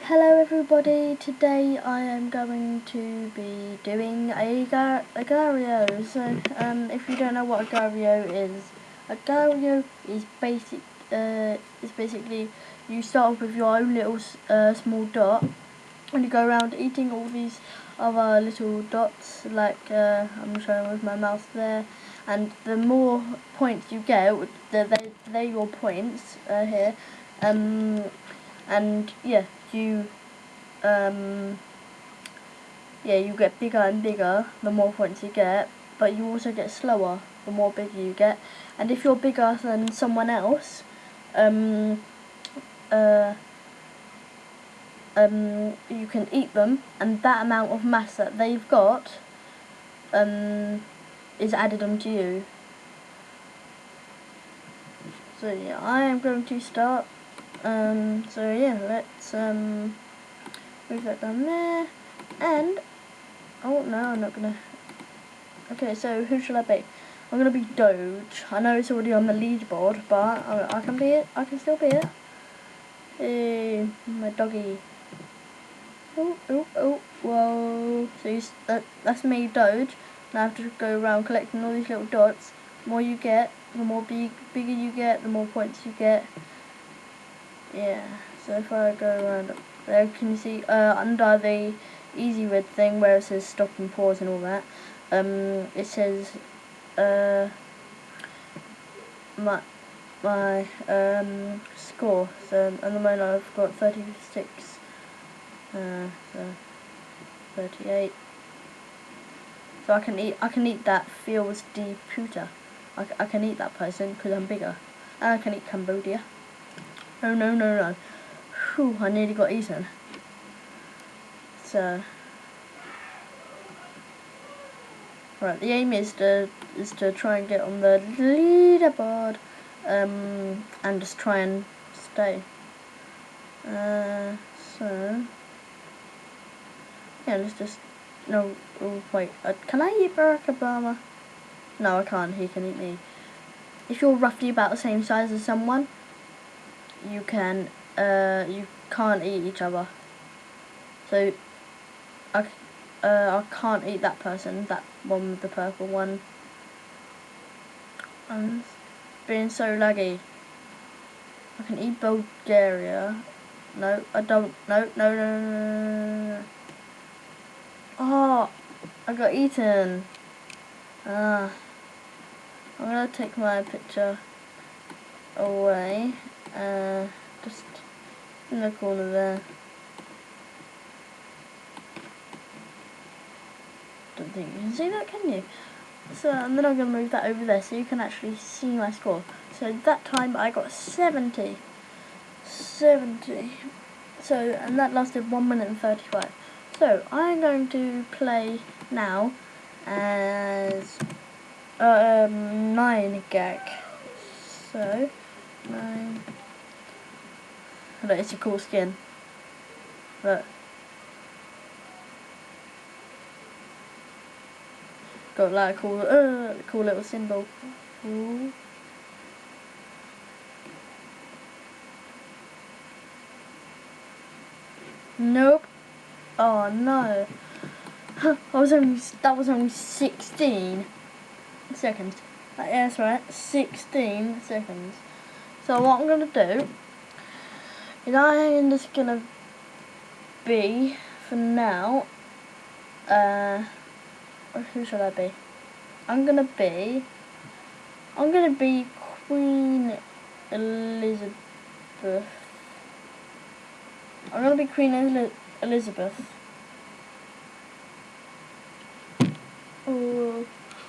Hello everybody, today I am going to be doing Agario. So, if you don't know what Agario is basically you start off with your own little small dot, and you go around eating all these other little dots, like I'm showing with my mouse there. And the more points you get, they're your points here. And you you get bigger and bigger the more points you get, but you also get slower the more bigger you get. And if you're bigger than someone else, you can eat them, and that amount of mass that they've got is added onto you. So yeah, I am going to start. So yeah, let's move that down there, and oh no, I'm not gonna. Okay, so who should I be? I'm gonna be Doge. I know it's already on the leaderboard, but I can be it. I can still be it. Hey, my doggy. Oh, oh, oh, whoa. So that's me, Doge. And I have to go around collecting all these little dots. The more you get, the more bigger you get, the more points you get. Yeah, so if I go around up there, can you see under the easy red thing where it says stop and pause and all that, it says my score. So at the moment I've got 36, so 38. So I can eat that feels de puta. I can eat that person because I'm bigger, and I can eat Cambodia. No, no, no, no. Whew, I nearly got eaten. So, right, the aim is to try and get on the leaderboard, and just try and stay. So, yeah, let's just, no, oh, wait, can I eat Barack Obama? No, I can't, he can eat me. If you're roughly about the same size as someone, you can't eat each other. So I can't eat that person, that one with the purple one. I'm being so laggy. I can eat Bulgaria. No, I don't. No, no, no, no, no. Oh, I got eaten. I'm gonna take my picture away. Just in the corner there. Don't think you can see that, can you? So, and then I'm going to move that over there so you can actually see my score. So that time I got 70. So, and that lasted 1 minute and 35. So, I'm going to play now as 9 gag. So, 9. Look, it's a cool skin. Look. Got like a cool little symbol. Ooh. Nope. Oh no. That was only 16 seconds. Yeah, that's right. 16 seconds. So what I'm gonna do is I'm just gonna be for now. Who should I be? I'm gonna be Queen Elizabeth. I'm gonna be Queen Elizabeth. Oh,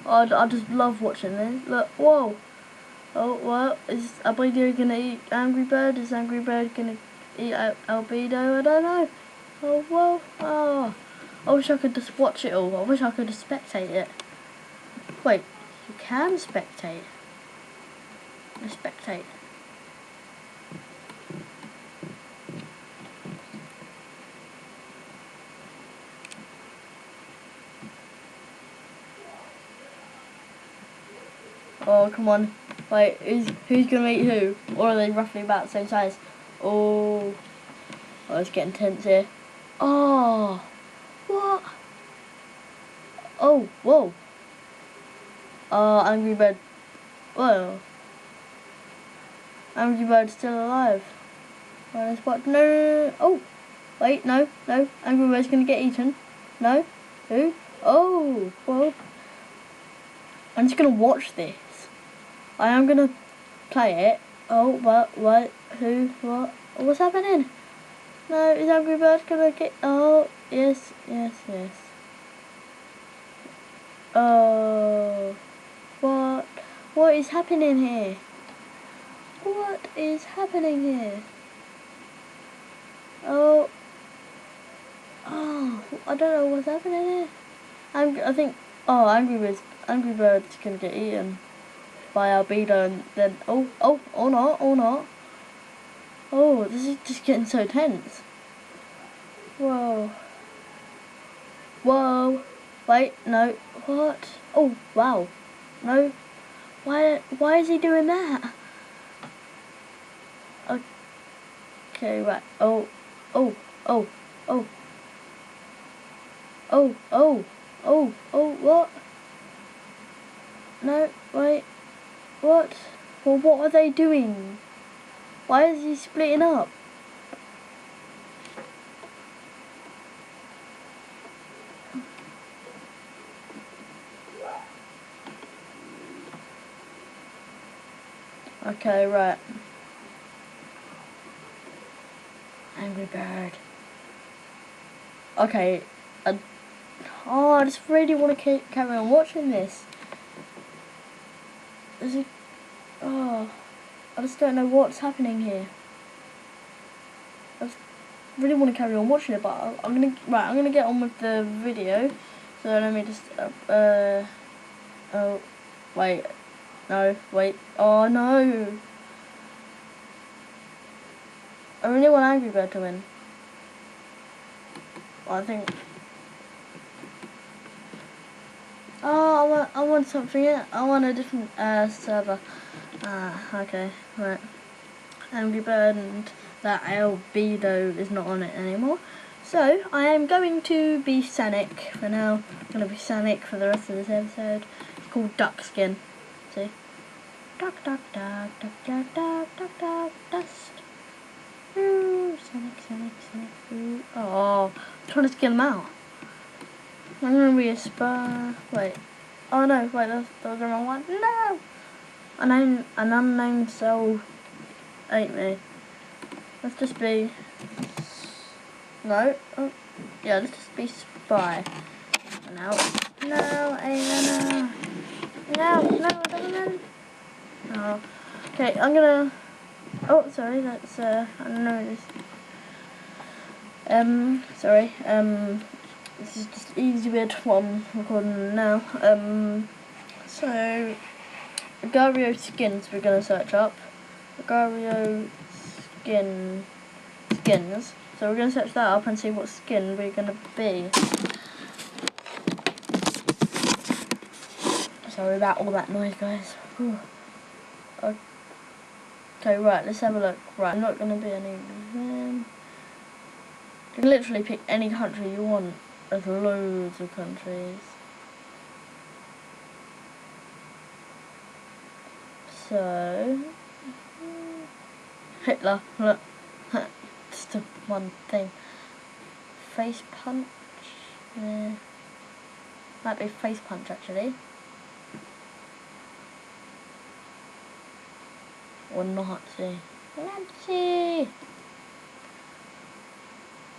I just love watching this. Look, whoa. Oh, what? Is Albedo gonna eat Angry Bird? Is Angry Bird gonna eat Albedo? I don't know. Oh, whoa. Oh. I wish I could just watch it all. I wish I could just spectate it. Wait, you can spectate. Spectate. Oh, come on. Wait, who's gonna eat who? Or are they roughly about the same size? Oh, Oh, it's getting tense here. Oh, what? Oh, whoa. Angry Bird. Whoa. Angry Bird's still alive. Well, let's watch. No, no, no, no. Oh, wait, no, no. Angry Bird's gonna get eaten. No? Who? Oh, well. I'm just gonna watch this. I am gonna play it. Oh, what? Who? What? What's happening? No, is Angry Bird gonna get... Oh, yes, yes, yes. Oh, what? What is happening here? What is happening here? Oh, I don't know what's happening here. I think, oh, Angry Bird's gonna get eaten by Albedo, and then, oh not. Oh, this is just getting so tense. Whoa. Whoa. Wait, no. What? Oh, wow. No. Why is he doing that? Okay, right. Oh, oh, oh, oh. Oh, what? No, wait. What? Well, what are they doing? Why is he splitting up? Okay, right. Angry Bird. Okay. I just really want to carry on watching this. Is it? Oh, I just don't know what's happening here. I just really want to carry on watching it, but I'm gonna get on with the video. So let me just oh wait, no, wait, oh no. I really want Angry Bird to win. Well, I think. Oh, I want something. I want a different server. Okay, right. Angry Bird and that Albedo is not on it anymore. So I am going to be Sonic for now. I'm going to be Sonic for the rest of this episode. It's called Duck Skin. See? Duck, duck, duck, duck, duck, duck, duck, duck, dust. Ooh, Sonic, ooh. Oh, I'm trying to skin him out. I'm going to be a spy. Wait. Oh no, wait, that was the wrong one. No! An unnamed soul ate me. Let's just be... No. Oh. Yeah, let's just be spy. No. No, Ava, no. Oh. Okay, I'm gonna... Oh, sorry, that's, I don't know this. Sorry, this is just easy bit what I'm recording now. So, Agario skins we're gonna search up. Agario skins. So we're gonna search that up and see what skin we're gonna be. Sorry about all that noise, guys. Whew. Okay, right, let's have a look. Right, I'm not gonna be any of them. You can literally pick any country you want. There's loads of countries. So Hitler, look. Just the one thing. Face punch. Yeah. Might be face punch actually. Or Nazi. Nazi!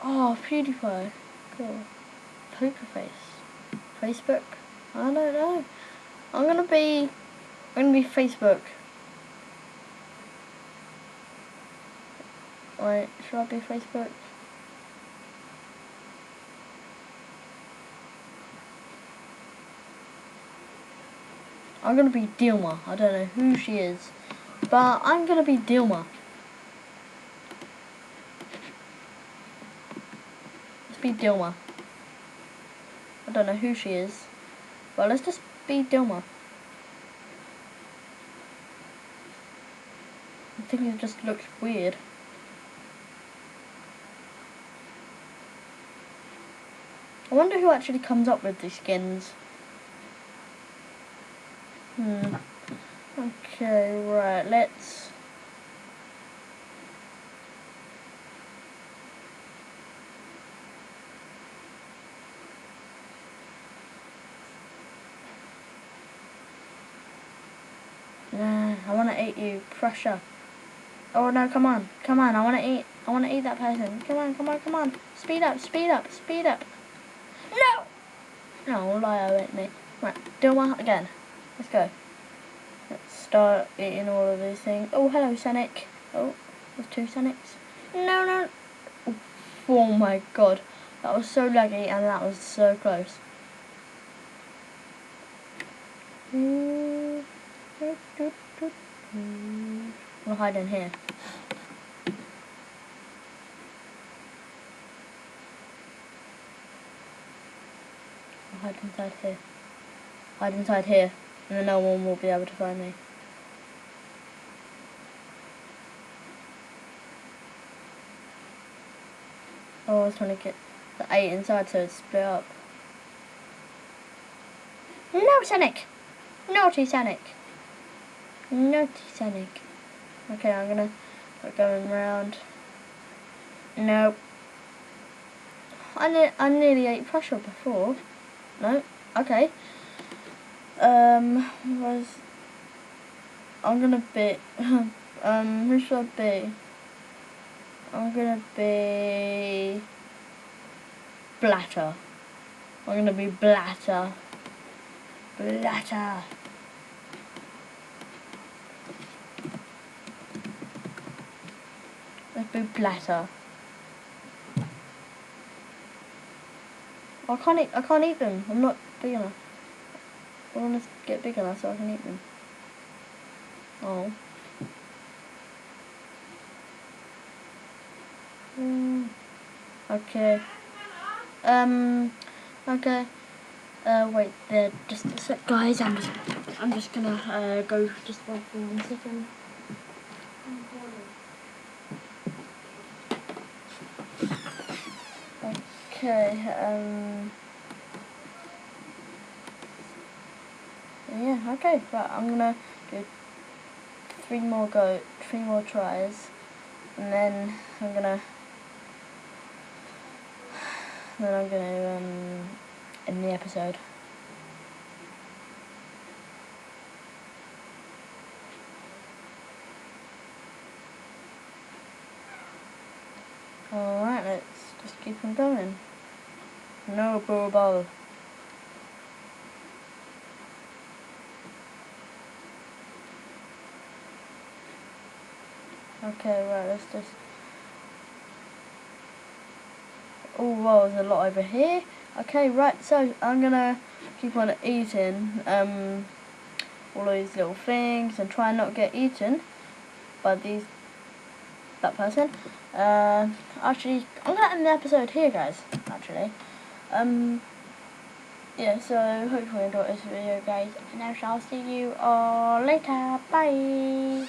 Oh, PewDiePie. Cool. Poker face. Facebook? I don't know. I'm gonna be Facebook. Wait, should I be Facebook? I'm gonna be Dilma. I don't know who she is, but I'm gonna be Dilma. Let's be Dilma. I don't know who she is, but let's just be Dilma. I think it just looks weird. I wonder who actually comes up with these skins. Okay, right, let's... I want to eat you. Pressure. Oh no, come on. Come on, I want to eat. I want to eat that person. Come on, come on, come on. Speed up, speed up, speed up. No! No, liar at me. Right, do one again. Let's go. Let's start eating all of these things. Oh, hello, Sonic. Oh, there's 2 Sonics. No, no. Oh my god. That was so laggy and that was so close. We'll hide in here. I'll hide inside here. Hide inside here, and then no one will be able to find me. Oh, I was trying to get the 8 inside so it's split up. No, Sonic! Naughty Sonic! Naughty Sonic. Okay, I'm gonna start going round. Nope. I nearly ate pressure before. No. Okay. I'm gonna be. Who should I be? I'm gonna be Blatter. I'm gonna be Blatter. Blatter. Let's be Blatter. I can't eat them. I'm not big enough. I want to get big enough so I can eat them. Oh. Okay. Okay. Wait there, just a sec, guys. I'm just gonna go just for 1 second. Okay. Yeah. Okay. But I'm gonna do 3 more tries, and then I'm gonna end the episode. Alright, let's just keep on going. No ball. Okay, right, let's just... Oh, wow, there's a lot over here. Okay, right, so I'm gonna keep on eating all of these little things and try not to get eaten by that person. Actually, I'm gonna end the episode here, guys, actually. Yeah, so hopefully you enjoyed this video, guys, and I shall see you all later. Bye!